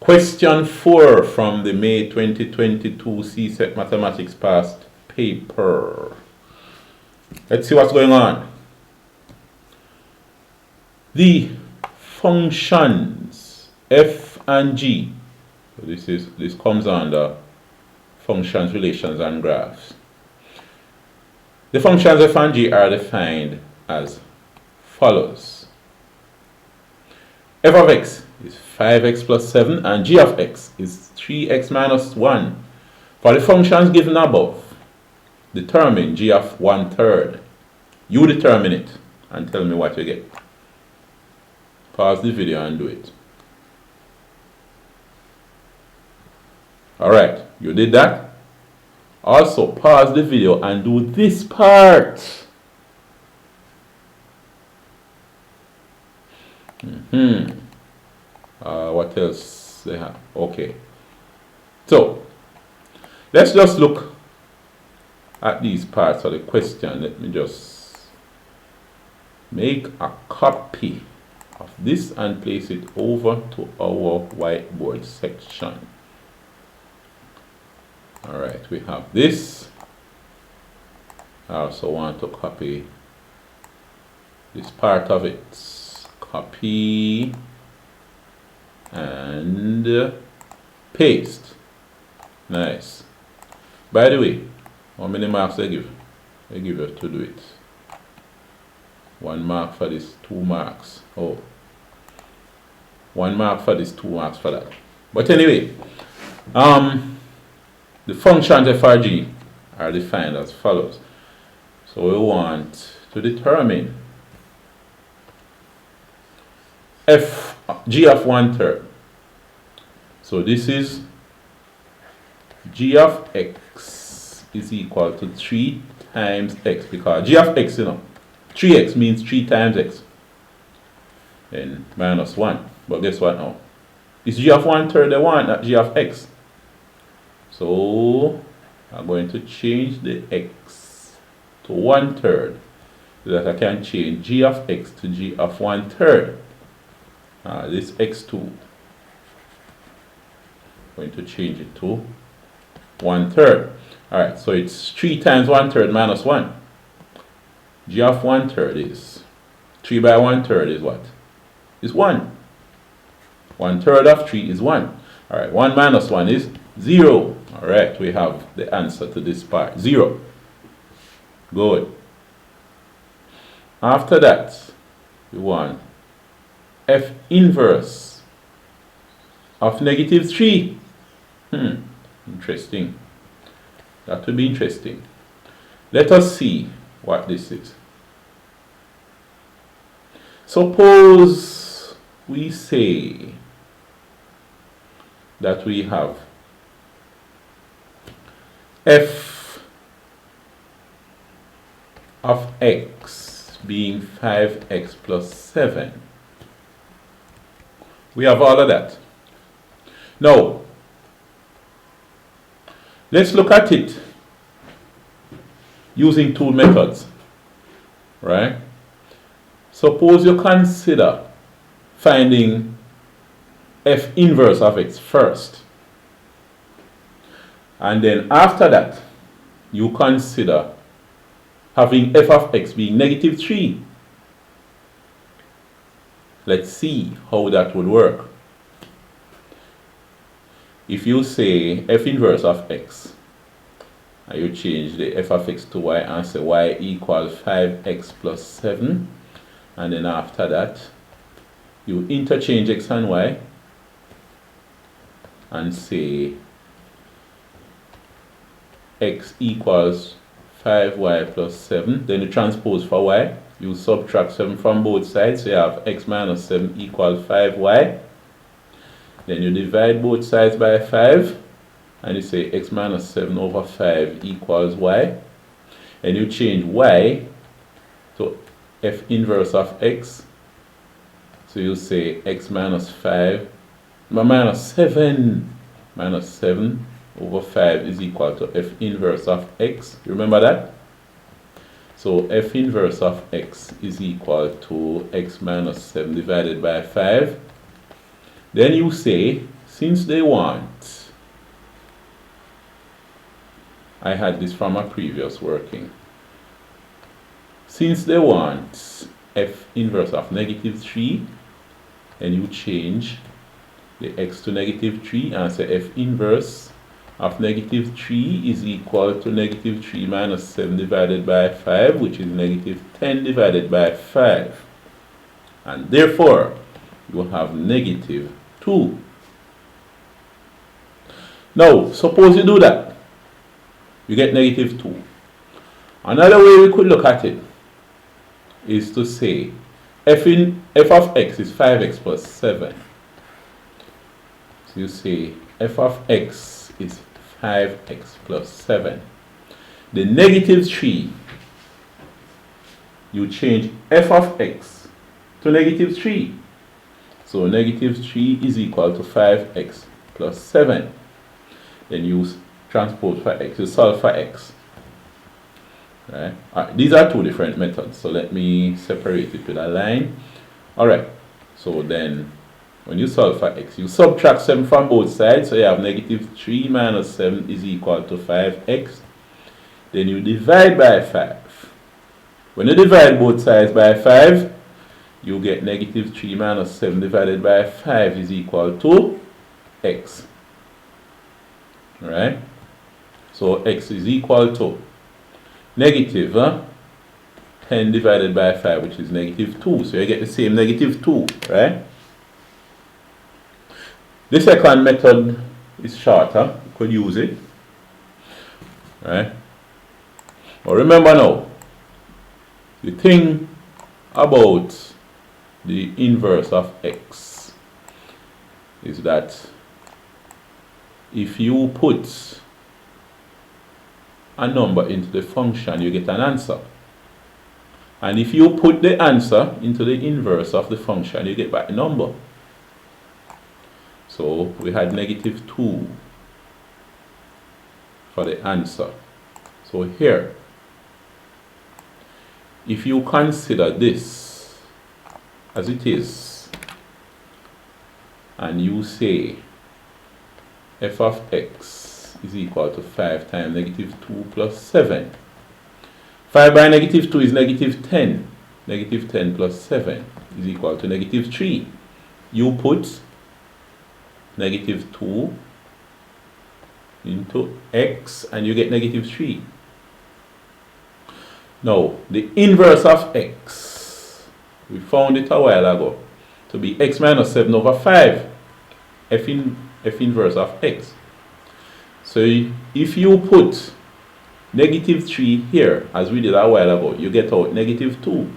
Question 4 from the May 2022 CSEC Mathematics past paper. Let's see what's going on. The functions f and g, so this comes under functions, relations, and graphs. The functions f and g are defined as follows. F of x is 5x plus 7 and g of x is 3x minus 1. For the functions given above, determine g of 1/3. You determine it and tell me what you get. Pause the video and do it. Alright, you did that? Also pause the video and do this part. What else they have? Okay. So, let's just look at these parts of the question. Let me just make a copy of this and place it over to our whiteboard section. Alright, we have this. I also want to copy this part of it. Copy and paste. Nice. By the way, how many marks they give? They give you to do it. 1 mark for this, 2 marks. Oh, 1 mark for this, 2 marks for that. But anyway, the functions f and g are defined as follows. So we want to determine g of 1/3. So this is g of x is equal to 3 times x, because g of x, 3x means 3 times x, and minus 1. But guess what now? It's g of 1/3 they want, not g of x. So I'm going to change the x to 1/3 so that I can change g of x to g of 1/3. This x2, I'm going to change it to 1/3. Alright, so it's 3 times 1/3 minus 1. G of 1/3 is 3 by 1/3 is what? Is 1. 1/3 of 3 is 1. Alright, 1 minus 1 is 0. Alright, we have the answer to this part, 0. Good. After that, we want f inverse of -3. Interesting. That would be interesting. Let us see what this is. Suppose we say that we have f of x being 5x plus 7. We have all of that. Now, let's look at it using two methods, right? Suppose you consider finding f inverse of x first, and then after that you consider having f of x being -3. Let's see how that would work. If you say f inverse of x, and you change the f of x to y and say y equals 5x plus 7, and then after that you interchange x and y and say x equals 5y plus 7, then you transpose for y. You subtract 7 from both sides, so you have x minus 7 equals 5y. Then you divide both sides by 5, and you say x minus 7 over 5 equals y. And you change y to f inverse of x. So you say x minus 5, minus 7 over 5 is equal to f inverse of x. Remember that? So f inverse of x is equal to x minus 7 divided by 5. Then you say since they want, I had this from a previous working, since they want f inverse of negative 3, and you change the x to negative 3 and say f inverse of negative 3 is equal to negative 3 minus 7 divided by 5, which is negative 10 divided by 5. And therefore, you have negative 2. Now, suppose you do that. You get negative 2. Another way we could look at it is to say f of x is 5x plus 7. So you say f of x is 5x plus 7. The negative 3, you change f of x to negative 3. So negative 3 is equal to 5x plus 7. Then you transpose for x, you solve for x. Right? These are two different methods, so let me separate it with a line. Alright, so then when you solve for x, you subtract 7 from both sides, so you have negative 3 minus 7 is equal to 5x. Then you divide by 5. When you divide both sides by 5, you get negative 3 minus 7 divided by 5 is equal to x. Alright, so x is equal to negative 10 divided by 5, which is negative 2. So you get the same negative 2, right? The second method is shorter. You could use it, right? But remember now, the thing about the inverse of x is that if you put a number into the function, you get an answer. And if you put the answer into the inverse of the function, you get back a number. So we had negative 2 for the answer. So here, if you consider this as it is, and you say f of x is equal to 5 times negative 2 plus 7. 5 by negative 2 is negative 10. Negative 10 plus 7 is equal to negative 3. You put negative 2 into x and you get negative 3. Now, the inverse of x, we found it a while ago to be x minus 7 over 5. F inverse of x. So if you put negative 3 here, as we did a while ago, you get out negative 2.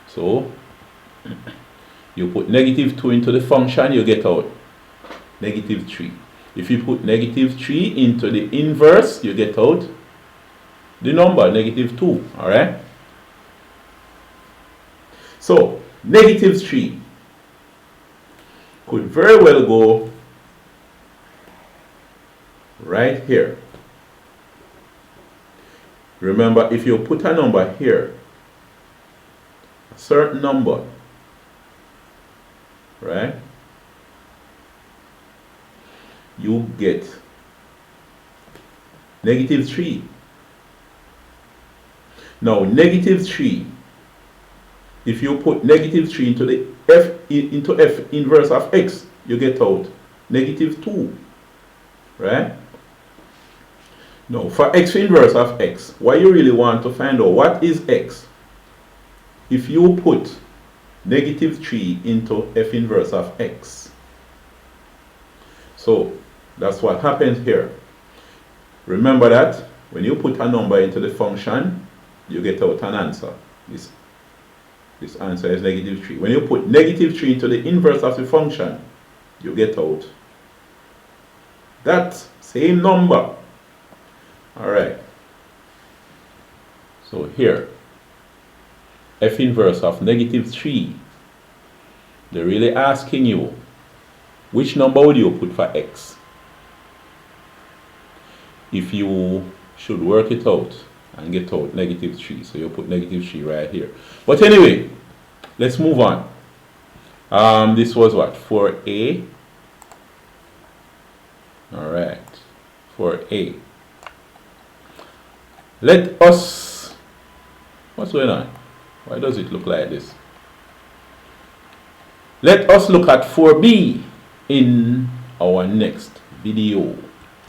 So you put negative 2 into the function, you get out negative 3. If you put negative 3 into the inverse, you get out the number negative 2. Alright? So negative 3 could very well go right here. Remember, if you put a number here, a certain number, right, you get negative 3. Now, negative 3, if you put negative 3 into the f inverse of x, you get out negative 2, right? Now, for x inverse of x, what you really want to find out, what is x? If you put negative 3 into f inverse of x. So, that's what happens here. Remember that when you put a number into the function, you get out an answer. This answer is negative 3. When you put negative 3 into the inverse of the function, you get out that same number. Alright. So here, f inverse of negative 3, they're really asking you, which number would you put for x? If you should work it out and get out negative 3. So you put negative 3 right here. But anyway, let's move on. This was what? 4a. Alright. 4a. Let us... What's going on? Why does it look like this? Let us look at 4b in our next video.